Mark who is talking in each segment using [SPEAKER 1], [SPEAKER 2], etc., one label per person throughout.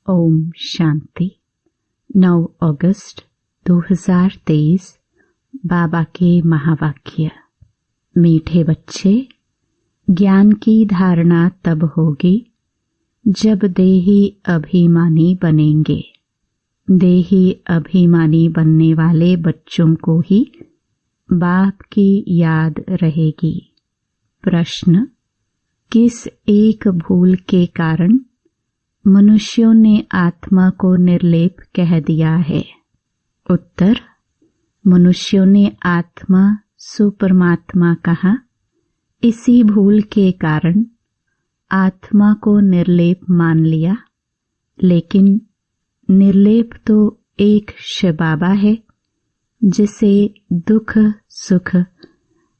[SPEAKER 1] ओम शांति। 9 अगस्त 2023 बाबा के महावाक्य। मीठे बच्चे, ज्ञान की धारणा तब होगी जब देही अभिमानी बनेंगे। देही अभिमानी बनने वाले बच्चों को ही बाप की याद रहेगी। प्रश्न: किस एक भूल के कारण मनुष्यों ने आत्मा को निर्लेप कह दिया है? उत्तर: मनुष्यों ने आत्मा सुपरमात्मा कहा, इसी भूल के कारण आत्मा को निर्लेप मान लिया। लेकिन निर्लेप तो एक शिव बाबा है, जिसे दुख सुख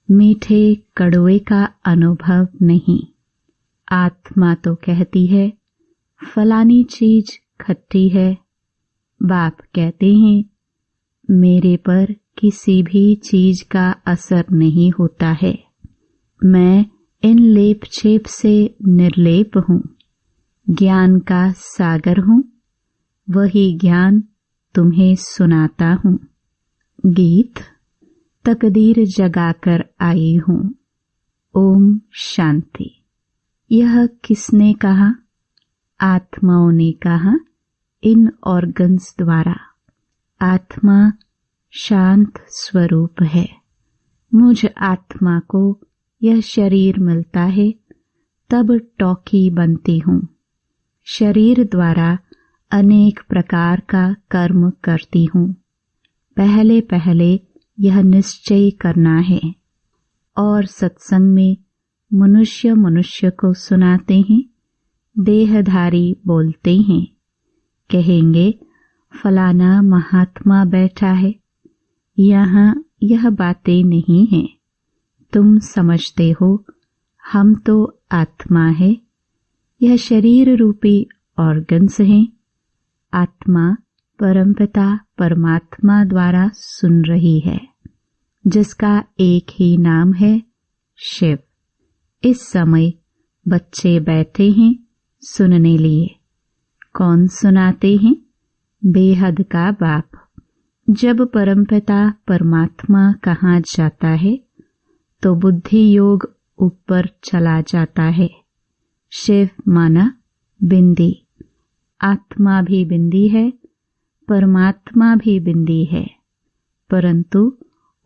[SPEAKER 1] मीठे कड़वे का अनुभव नहीं। आत्मा तो कहती है फलानी चीज खट्टी है। बाप कहते हैं मेरे पर किसी भी चीज का असर नहीं होता है। मैं इन लेप छेप से निर्लेप हूँ। ज्ञान का सागर हूँ, वही ज्ञान तुम्हें सुनाता हूँ। गीत: तकदीर जगाकर आई हूँ। ओम शांति। यह किसने कहा? आत्माओं ने कहा, इन ऑर्गन्स द्वारा। आत्मा शांत स्वरूप है। मुझ आत्मा को यह शरीर मिलता है तब टॉकी बनती हूँ। शरीर द्वारा अनेक प्रकार का कर्म करती हूँ। पहले पहले यह निश्चय करना है। और सत्संग में मनुष्य को सुनाते हैं। देहधारी बोलते हैं, कहेंगे फलाना महात्मा बैठा है। यहाँ यह बातें नहीं हैं। तुम समझते हो हम तो आत्मा है, यह शरीर रूपी ऑर्गन्स हैं। आत्मा परमपिता परमात्मा द्वारा सुन रही है, जिसका एक ही नाम है शिव। इस समय बच्चे बैठे हैं सुनने लिए। कौन सुनाते हैं? बेहद का बाप। जब परमपिता परमात्मा कहाँ जाता है तो बुद्धि योग ऊपर चला जाता है। शिव माना बिंदी। आत्मा भी बिंदी है, परमात्मा भी बिंदी है, परंतु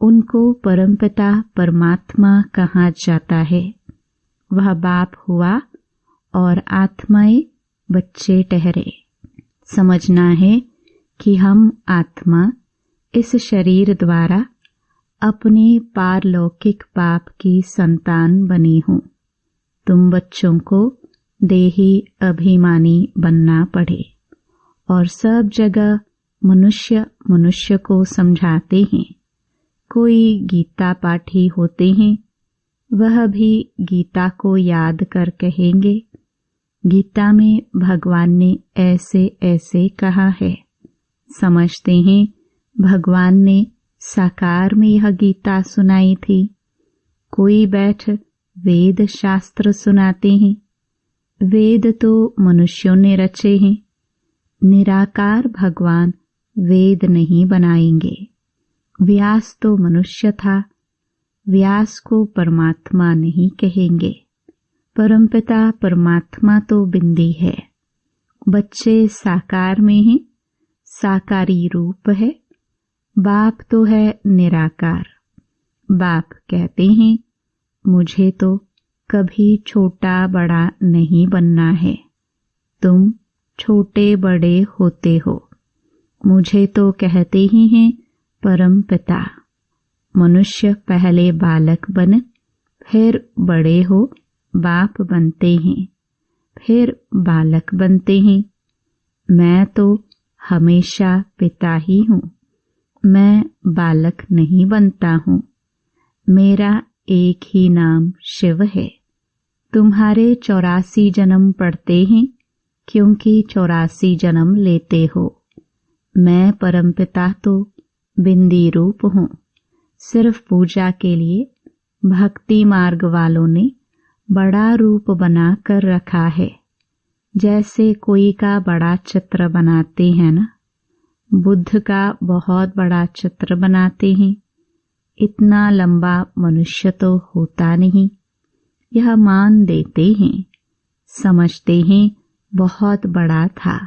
[SPEAKER 1] उनको परमपिता परमात्मा कहाँ जाता है? वह बाप हुआ और आत्माएं बच्चे ठहरे। समझना है कि हम आत्मा इस शरीर द्वारा अपने पारलौकिक बाप की संतान बनी हूँ। तुम बच्चों को देही अभिमानी बनना पड़े। और सब जगह मनुष्य को समझाते हैं। कोई गीता पाठी होते हैं, वह भी गीता को याद कर कहेंगे गीता में भगवान ने ऐसे ऐसे कहा है। समझते हैं भगवान ने साकार में यह गीता सुनाई थी। कोई बैठ वेद शास्त्र सुनाते हैं। वेद तो मनुष्यों ने रचे हैं। निराकार भगवान वेद नहीं बनाएंगे। व्यास तो मनुष्य था, व्यास को परमात्मा नहीं कहेंगे। परमपिता परमात्मा तो बिंदी है। बच्चे साकार में हैं, साकारी रूप है। बाप तो है निराकार। बाप कहते हैं मुझे तो कभी छोटा बड़ा नहीं बनना है। तुम छोटे बड़े होते हो। मुझे तो कहते ही हैं परम पिता। मनुष्य पहले बालक बन, फिर बड़े हो बाप बनते हैं, फिर बालक बनते हैं। मैं तो हमेशा पिता ही हूँ। मैं बालक नहीं बनता हूँ। मेरा एक ही नाम शिव है। तुम्हारे 84 जन्म पड़ते हैं, क्योंकि 84 जन्म लेते हो। मैं परमपिता तो बिंदी रूप हूँ। सिर्फ पूजा के लिए भक्ति मार्ग वालों ने बड़ा रूप बना कर रखा है। जैसे कोई का बड़ा चित्र बनाते हैं ना, बुद्ध का बहुत बड़ा चित्र बनाते हैं, इतना लंबा मनुष्य तो होता नहीं, यह मान देते हैं, समझते हैं बहुत बड़ा था।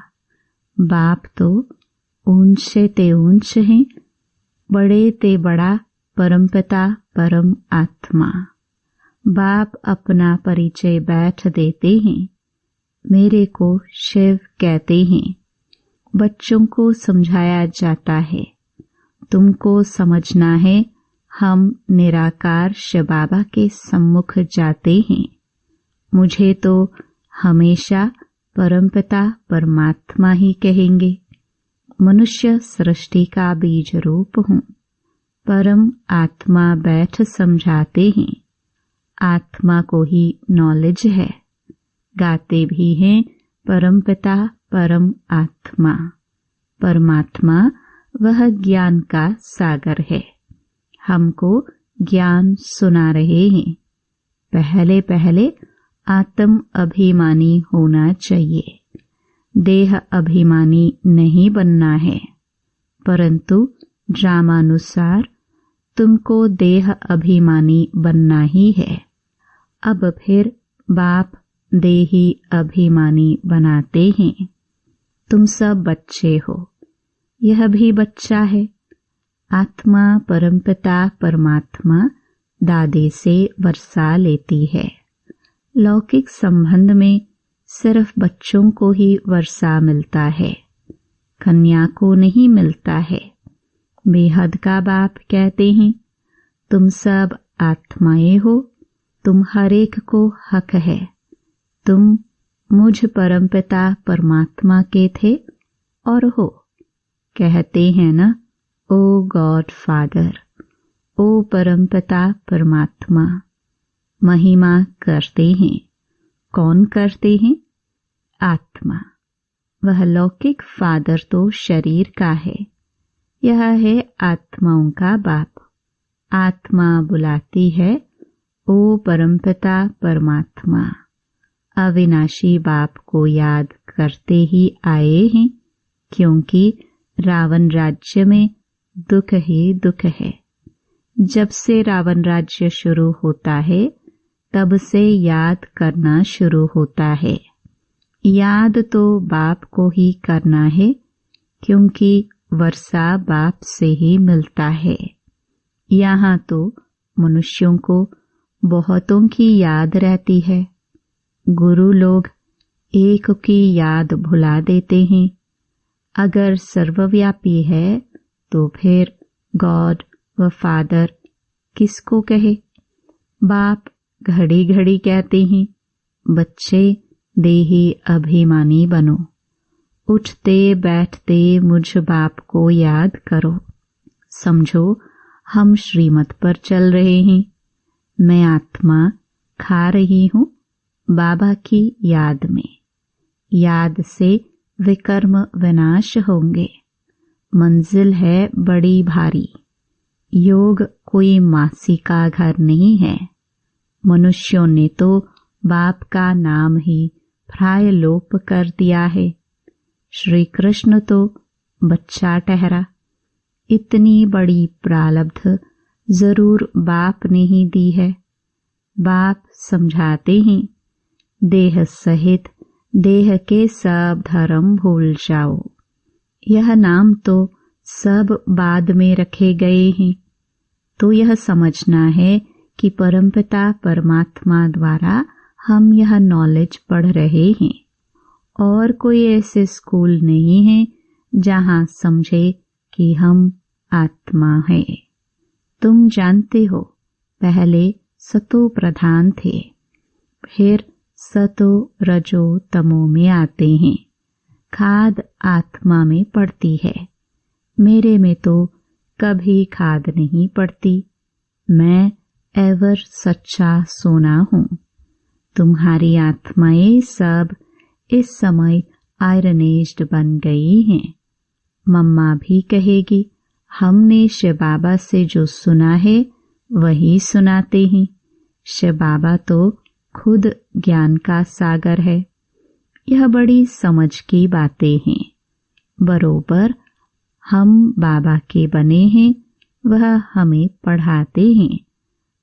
[SPEAKER 1] बाप तो ऊंचे ते ऊंच हैं, बड़े ते बड़ा परमपिता परम आत्मा। बाप अपना परिचय बैठ देते हैं, मेरे को शिव कहते हैं। बच्चों को समझाया जाता है, तुमको समझना है, हम निराकार शिव बाबा के सम्मुख जाते हैं। मुझे तो हमेशा परमपिता परमात्मा ही कहेंगे। मनुष्य सृष्टि का बीज रूप हूँ। परम आत्मा बैठ समझाते हैं, आत्मा को ही नॉलेज है। गाते भी हैं परमपिता परम आत्मा। परमात्मा वह ज्ञान का सागर है, हमको ज्ञान सुना रहे हैं। पहले पहले आत्म अभिमानी होना चाहिए, देह अभिमानी नहीं बनना है। परंतु ड्रामानुसार तुमको देह अभिमानी बनना ही है। अब फिर बाप देही अभिमानी बनाते हैं। तुम सब बच्चे हो, यह भी बच्चा है। आत्मा परमपिता परमात्मा दादे से वर्षा लेती है। लौकिक संबंध में सिर्फ बच्चों को ही वर्षा मिलता है, कन्या को नहीं मिलता है। बेहद का बाप कहते हैं, तुम सब आत्माएं हो, तुम हर एक को हक है। तुम मुझ परमपिता परमात्मा के थे और हो। कहते हैं ना, ओ गॉड फादर, ओ परमपिता परमात्मा। महिमा करते हैं। कौन करते हैं? आत्मा। वह लौकिक फादर तो शरीर का है, यह है आत्माओं का बाप। आत्मा बुलाती है, ओ परमपिता परमात्मा। अविनाशी बाप को याद करते ही आए हैं, क्योंकि रावण राज्य में दुख ही दुख है। जब से रावण राज्य शुरू होता है, तब से याद करना शुरू होता है। याद तो बाप को ही करना है, क्योंकि वर्षा बाप से ही मिलता है। यहाँ तो मनुष्यों को बहुतों की याद रहती है। गुरु लोग एक की याद भुला देते हैं। अगर सर्वव्यापी है तो फिर गॉड व फादर किसको कहे? बाप घड़ी घड़ी कहते हैं, बच्चे देही अभिमानी बनो, उठते बैठते मुझ बाप को याद करो। समझो हम श्रीमत पर चल रहे हैं। मैं आत्मा खा रही हूँ बाबा की याद में। याद से विकर्म विनाश होंगे। मंजिल है बड़ी भारी। योग कोई मासी का घर नहीं है। मनुष्यों ने तो बाप का नाम ही प्राय लोप कर दिया है। श्री कृष्ण तो बच्चा ठहरा। इतनी बड़ी प्रारब्ध जरूर बाप ने ही दी है। बाप समझाते हैं, देह सहित देह के सब धर्म भूल जाओ। यह नाम तो सब बाद में रखे गए हैं। तो यह समझना है कि परमपिता परमात्मा द्वारा हम यह नॉलेज पढ़ रहे हैं। और कोई ऐसे स्कूल नहीं है जहाँ समझे कि हम आत्मा है। तुम जानते हो, पहले सतो प्रधान थे, फिर सतो रजो तमो में आते हैं। खाद आत्मा में पड़ती है। मेरे में तो कभी खाद नहीं पड़ती। मैं एवर सच्चा सोना हूँ। तुम्हारी आत्माएं सब इस समय आयरनेस्ड बन गई हैं। मम्मा भी कहेगी, हमने शिव बाबा से जो सुना है वही सुनाते हैं। शिव बाबा तो खुद ज्ञान का सागर है। यह बड़ी समझ की बातें हैं। बरोबर हम बाबा के बने हैं, वह हमें पढ़ाते हैं।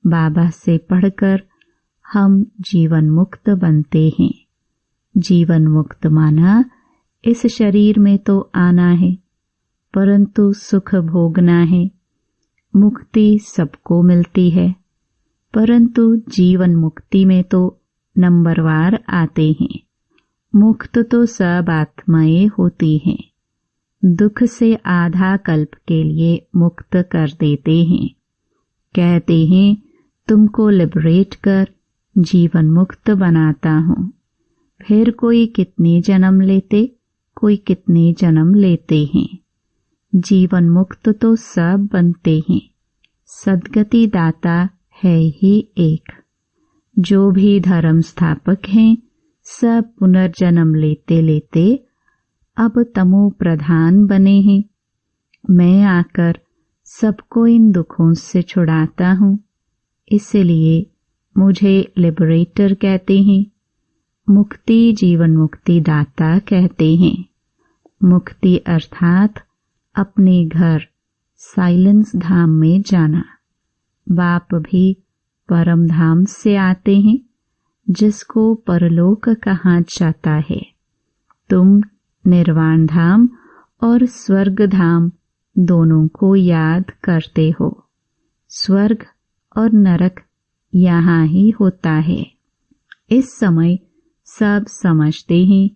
[SPEAKER 1] बाबा से पढ़कर हम जीवन मुक्त बनते हैं। जीवन मुक्त माना इस शरीर में तो आना है, परंतु सुख भोगना है। मुक्ति सबको मिलती है, परंतु जीवन मुक्ति में तो नंबरवार आते हैं। मुक्त तो सब आत्माएं होती हैं। दुख से आधा कल्प के लिए मुक्त कर देते हैं। कहते हैं तुमको लिबरेट कर जीवन मुक्त बनाता हूँ। फिर कोई कितने जन्म लेते, कोई कितने जन्म लेते हैं। जीवन मुक्त तो सब बनते हैं। सद्गति दाता है ही एक। जो भी धर्म स्थापक हैं, सब पुनर्जन्म लेते लेते अब तमो प्रधान बने हैं। मैं आकर सबको इन दुखों से छुड़ाता हूँ, इसलिए मुझे लिबरेटर कहते हैं। मुक्ति जीवन मुक्ति दाता कहते हैं। मुक्ति अर्थात अपने घर साइलेंस धाम में जाना। बाप भी परम धाम से आते हैं, जिसको परलोक कहा जाता है। तुम निर्वाण धाम और स्वर्ग धाम दोनों को याद करते हो। स्वर्ग और नरक यहाँ ही होता है। इस समय सब समझते हैं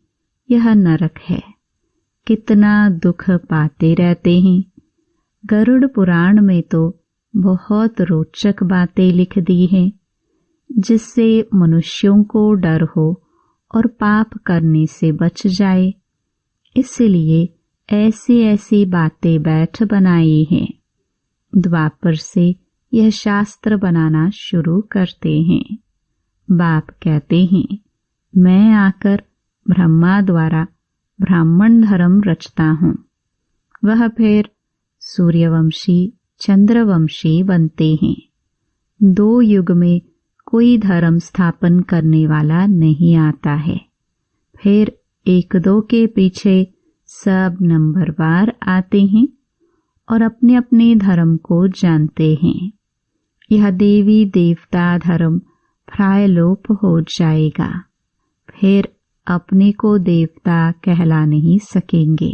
[SPEAKER 1] यह नरक है। कितना दुख पाते रहते हैं। गरुड़ पुराण में तो बहुत रोचक बातें लिख दी हैं, जिससे मनुष्यों को डर हो और पाप करने से बच जाए। इसलिए ऐसी ऐसी बातें बैठ बनाई हैं। द्वापर से यह शास्त्र बनाना शुरू करते हैं। बाप कहते हैं मैं आकर ब्रह्मा द्वारा ब्राह्मण धर्म रचता हूँ। वह फिर सूर्यवंशी चंद्रवंशी बनते हैं। 2 युग में कोई धर्म स्थापन करने वाला नहीं आता है। फिर 1-2 के पीछे सब नंबरवार आते हैं और अपने अपने धर्म को जानते हैं। यह देवी देवता धर्म प्रायलोप हो जाएगा। फिर अपने को देवता कहला नहीं सकेंगे।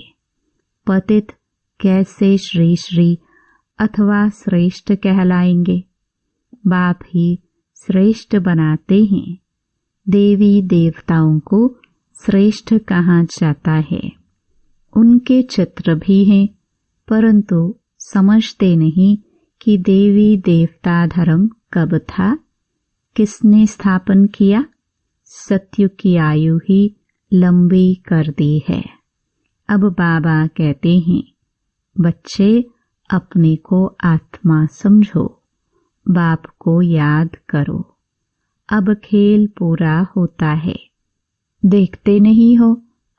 [SPEAKER 1] पतित कैसे श्री श्री अथवा श्रेष्ठ कहलाएंगे। बाप ही श्रेष्ठ बनाते हैं। देवी देवताओं को श्रेष्ठ कहा जाता है। उनके चित्र भी हैं, परंतु समझते नहीं कि देवी देवता धर्म कब था, किसने स्थापन किया। सत्युग की आयु ही लंबी कर दी है। अब बाबा कहते हैं बच्चे अपने को आत्मा समझो, बाप को याद करो। अब खेल पूरा होता है। देखते नहीं हो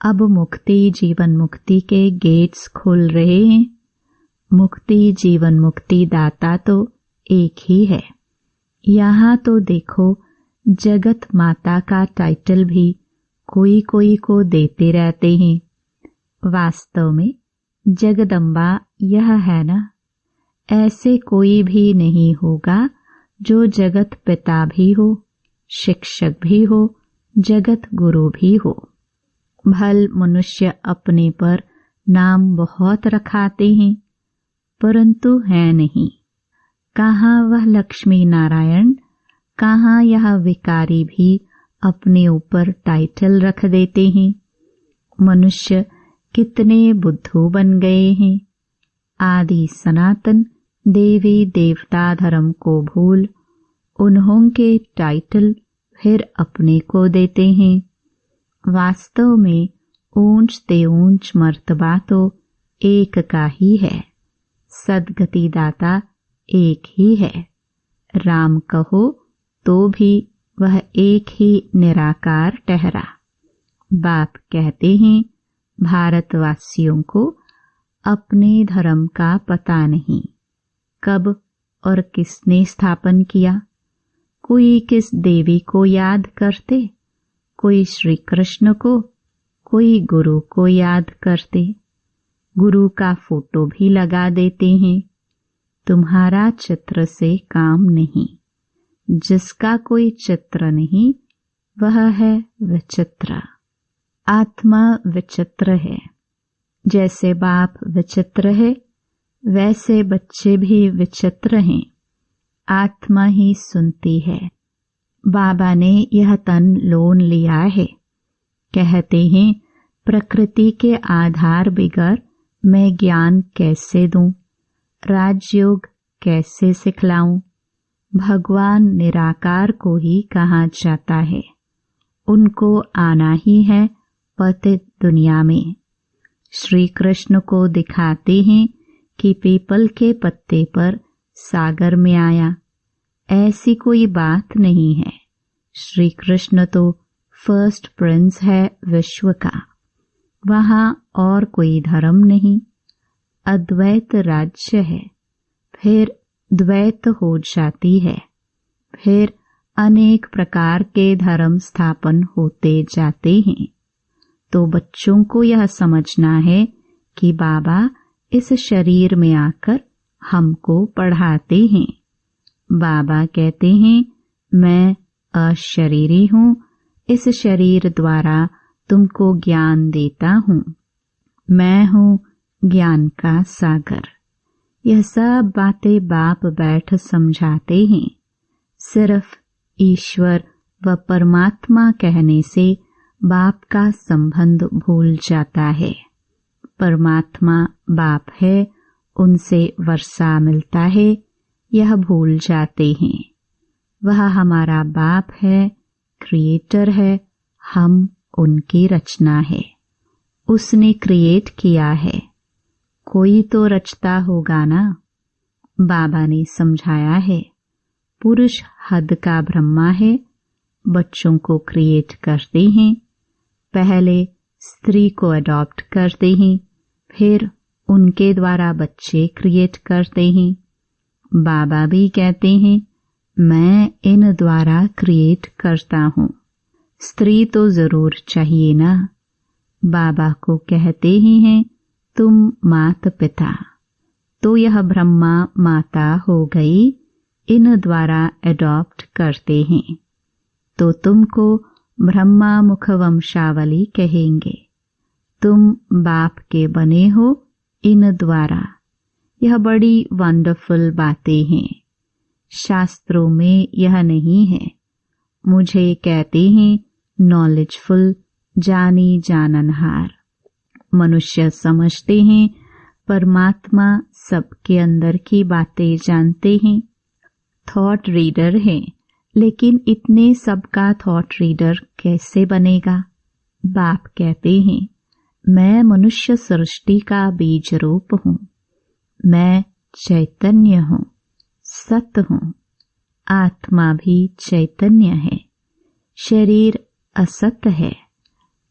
[SPEAKER 1] अब मुक्ति जीवन मुक्ति के गेट्स खुल रहे हैं। मुक्ति जीवन मुक्ति दाता तो एक ही है। यहाँ तो देखो जगत माता का टाइटल भी कोई कोई को देते रहते हैं। वास्तव में जगदम्बा यह है ना। ऐसे कोई भी नहीं होगा जो जगत पिता भी हो, शिक्षक भी हो, जगत गुरु भी हो। भल मनुष्य अपने पर नाम बहुत रखाते हैं, परंतु है नहीं। कहाँ वह लक्ष्मी नारायण, कहाँ यह विकारी भी अपने ऊपर टाइटल रख देते हैं। मनुष्य कितने बुद्धू बन गए हैं। आदि सनातन देवी देवता धर्म को भूल उन्हों के टाइटल फिर अपने को देते हैं। वास्तव में ऊंच ते ऊंच मर्तबा तो एक का ही है। सद्गति दाता एक ही है। राम कहो तो भी वह एक ही निराकार ठहरा। बाप कहते हैं भारतवासियों को अपने धर्म का पता नहीं, कब और किसने स्थापन किया। कोई किस देवी को याद करते, कोई श्री कृष्ण को कोई गुरु को याद करते, गुरु का फोटो भी लगा देते हैं। तुम्हारा चित्र से काम नहीं। जिसका कोई चित्र नहीं वह है विचित्र। आत्मा विचित्र है। जैसे बाप विचित्र है वैसे बच्चे भी विचित्र हैं। आत्मा ही सुनती है। बाबा ने यह तन लोन लिया है। कहते हैं प्रकृति के आधार बिगर मैं ज्ञान कैसे दूं, राजयोग कैसे सिखलाऊं। भगवान निराकार को ही कहा जाता है। उनको आना ही है पतित दुनिया में। श्री कृष्ण को दिखाते हैं कि पीपल के पत्ते पर सागर में आया। ऐसी कोई बात नहीं है। श्री कृष्ण तो फर्स्ट प्रिंस है विश्व का। वहां और कोई धर्म नहीं। अद्वैत राज्य है, फिर द्वैत हो जाती है, फिर अनेक प्रकार के धर्म स्थापन होते जाते हैं। तो बच्चों को यह समझना है कि बाबा इस शरीर में आकर हमको पढ़ाते हैं। बाबा कहते हैं मैं अशरीरी हूँ, इस शरीर द्वारा तुमको ज्ञान देता हूँ। मैं हूँ ज्ञान का सागर। यह सब बातें बाप बैठ समझाते हैं। सिर्फ ईश्वर व परमात्मा कहने से बाप का संबंध भूल जाता है। परमात्मा बाप है, उनसे वर्षा मिलता है, यह भूल जाते हैं। वह हमारा बाप है, क्रिएटर है, हम उनकी रचना है। उसने क्रिएट किया है, कोई तो रचता होगा ना। बाबा ने समझाया है पुरुष हद का ब्रह्मा है, बच्चों को क्रिएट करते हैं। पहले स्त्री को अडॉप्ट करते हैं, फिर उनके द्वारा बच्चे क्रिएट करते हैं। बाबा भी कहते हैं मैं इन द्वारा क्रिएट करता हूँ। स्त्री तो जरूर चाहिए ना। बाबा को कहते ही हैं तुम माता पिता। तो यह ब्रह्मा माता हो गई, इन द्वारा अडॉप्ट करते हैं। तो तुमको ब्रह्मा मुख वंशावली कहेंगे। तुम बाप के बने हो इन द्वारा। यह बड़ी वंडरफुल बातें हैं। शास्त्रों में यह नहीं है। मुझे कहते हैं नॉलेजफुल, जानी जाननहार। मनुष्य समझते हैं परमात्मा सबके अंदर की बातें जानते हैं, थॉट रीडर हैं। लेकिन इतने सबका थॉट रीडर कैसे बनेगा? बाप कहते हैं मैं मनुष्य सृष्टि का बीज रूप हूँ। मैं चैतन्य हूँ, सत हूँ। आत्मा भी चैतन्य है, शरीर असत है,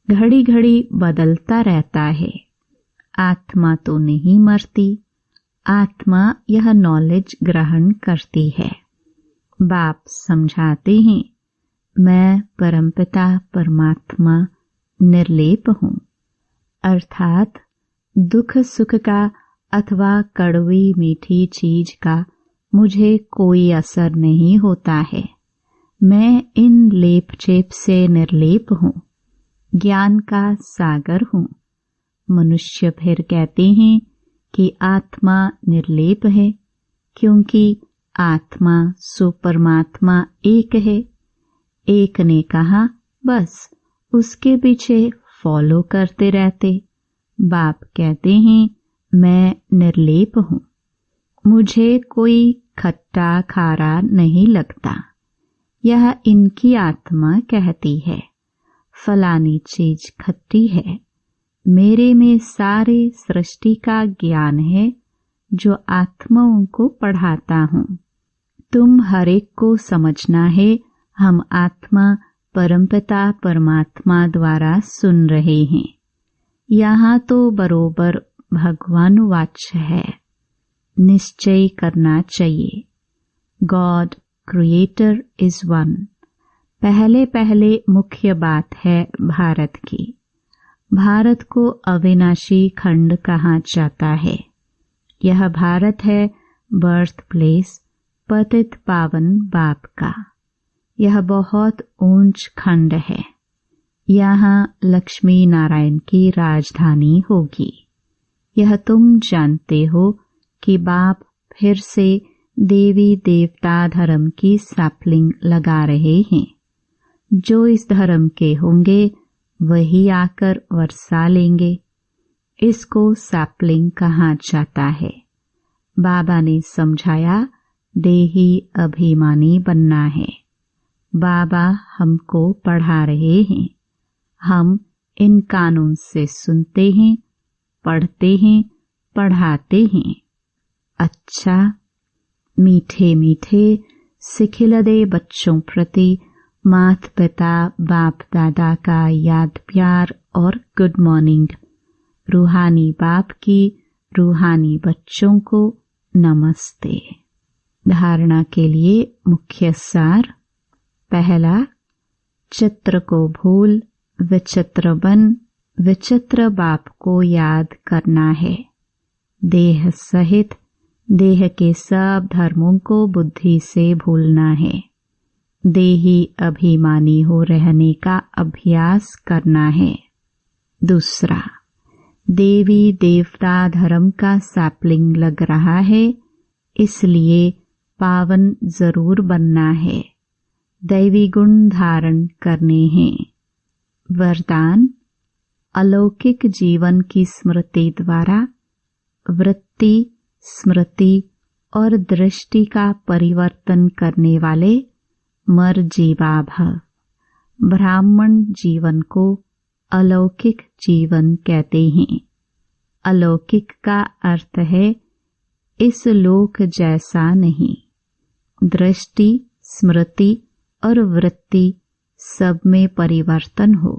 [SPEAKER 1] घड़ी घड़ी बदलता रहता है। आत्मा तो नहीं मरती। आत्मा यह नॉलेज ग्रहण करती है। बाप समझाते हैं मैं परमपिता परमात्मा निर्लेप हूँ। अर्थात दुख सुख का अथवा कड़वी मीठी चीज का मुझे कोई असर नहीं होता है। मैं इन लेप चेप से निर्लेप हूँ, ज्ञान का सागर हूँ। मनुष्य फिर कहते हैं कि आत्मा निर्लेप है, क्योंकि आत्मा सो परमात्मा एक है। एक ने कहा बस उसके पीछे फॉलो करते रहते। बाप कहते हैं मैं निर्लेप हूँ, मुझे कोई खट्टा खारा नहीं लगता। यह इनकी आत्मा कहती है फलानी चीज खट्टी है। मेरे में सारे सृष्टि का ज्ञान है जो आत्माओं को पढ़ाता हूँ। तुम हर एक को समझना है हम आत्मा परमपिता परमात्मा द्वारा सुन रहे हैं। यहाँ तो बरोबर भगवान वाच्य है। निश्चय करना चाहिए गॉड क्रिएटर इज वन। पहले पहले मुख्य बात है भारत की। भारत को अविनाशी खंड कहा जाता है। यह भारत है बर्थ प्लेस पतित पावन बाप का। यह बहुत ऊंच खंड है। यहाँ लक्ष्मी नारायण की राजधानी होगी। यह तुम जानते हो कि बाप फिर से देवी देवता धर्म की सैपलिंग लगा रहे हैं। जो इस धर्म के होंगे वही आकर वर्षा लेंगे। इसको सैपलिंग कहा जाता है। बाबा ने समझाया देही अभिमानी बनना है। बाबा हमको पढ़ा रहे हैं। हम इन कानून से सुनते हैं, पढ़ते हैं, पढ़ाते हैं। अच्छा, मीठे मीठे सिखिलदे बच्चों प्रति माता पिता बाप दादा का याद प्यार और गुड मॉर्निंग। रूहानी बाप की रूहानी बच्चों को नमस्ते। धारणा के लिए मुख्य सार। पहला, चित्र को भूल विचित्र बन विचित्र बाप को याद करना है। देह सहित देह के सब धर्मों को बुद्धि से भूलना है। देही अभिमानी हो रहने का अभ्यास करना है। दूसरा, देवी देवता धर्म का सैपलिंग लग रहा है, इसलिए पावन जरूर बनना है। दैवी गुण धारण करने हैं। वरदान, अलौकिक जीवन की स्मृति द्वारा वृत्ति, स्मृति और दृष्टि का परिवर्तन करने वाले मर्जीवा भव। ब्राह्मण जीवन को अलौकिक जीवन कहते हैं। अलौकिक का अर्थ है इस लोक जैसा नहीं। दृष्टि, स्मृति और वृत्ति सब में परिवर्तन हो।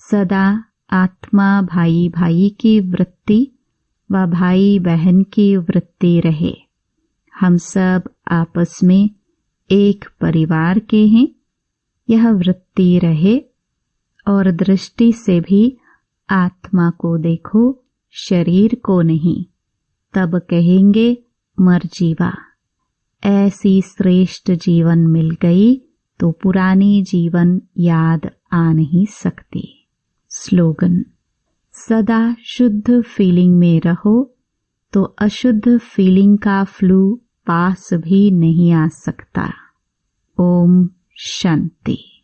[SPEAKER 1] सदा आत्मा भाई भाई की वृत्ति व भाई बहन की वृत्ति रहे। हम सब आपस में एक परिवार के हैं। यह वृत्ति रहे और दृष्टि से भी आत्मा को देखो, शरीर को नहीं। तब कहेंगे मर्जीवा। ऐसी श्रेष्ठ जीवन मिल गई तो पुरानी जीवन याद आ नहीं सकती। स्लोगन, सदा शुद्ध फीलिंग में रहो तो अशुद्ध फीलिंग का फ्लू पास भी नहीं आ सकता। ओम शांति।